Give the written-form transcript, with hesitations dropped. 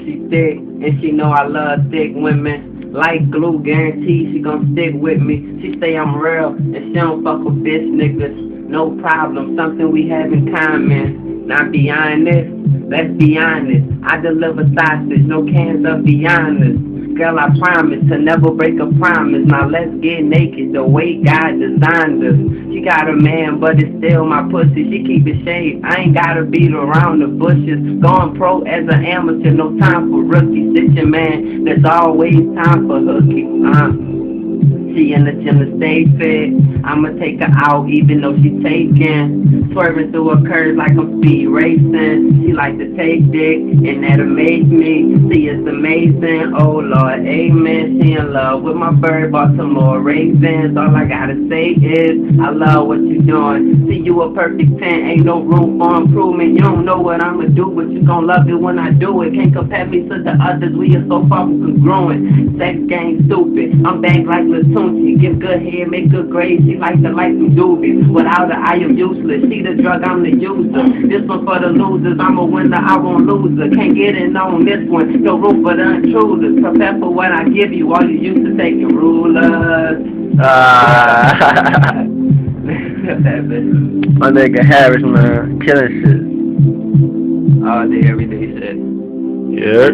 She thick, and she know I love thick women. Like glue, guarantee she gon' stick with me. She say I'm real, and she don't fuck with bitch niggas. No problem, something we have in common. Not beyond this, let's be honest. I deliver sausage, no cans of Beyonders. Girl, I promise to never break a promise. Now let's get naked the way God designed us. She got a man, but it's still my pussy. She keep it shaved. I ain't gotta beat around the bushes. Going pro as an amateur, no time for rookies. It's your man, there's always time for hookies. She in the gym to stay fit. I'ma take her out even though she taking. Swerving through her curves like I'm speed racing. She like to take dick and that amaze me. See, it's amazing. Oh Lord, amen. She in love with my bird, bought some more raisins. All I gotta say is I love what you doing. See, you a perfect 10, ain't no room for improvement. You don't know what I'ma do, but you gon' love it when I do it. Can't compare me to the others, we are so far from congruent. Sex game stupid, I'm back like Latunchi. Give good head, make good grades. She like to like some doobies. Without her, I am useless. She the drug, I'm the user. This one for the losers. I'm a winner, I won't lose her. Can't get in on this one. No room for the intruders. Prepare for what I give you. All you used to taking rulers. Ah, That bitch. my nigga Harris, man, killing All day, every day shit. shit. Yeah.